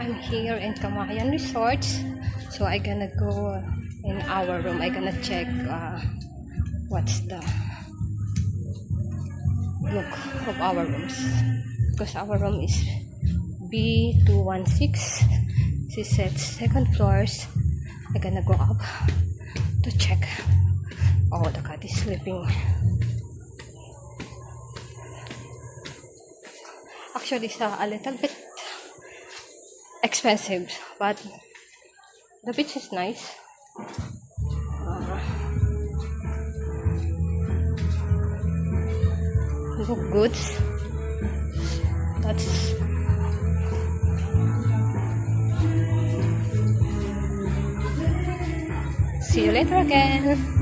I'm here in Camayan Resorts, so I gonna go in our room. I gonna check what's the look of our rooms, because our room is B216. She said second floors. I gonna go up to check. Oh, the cat is sleeping. Actually, it's a little bit expensive, but the beach is nice. Look good. That's see you later again.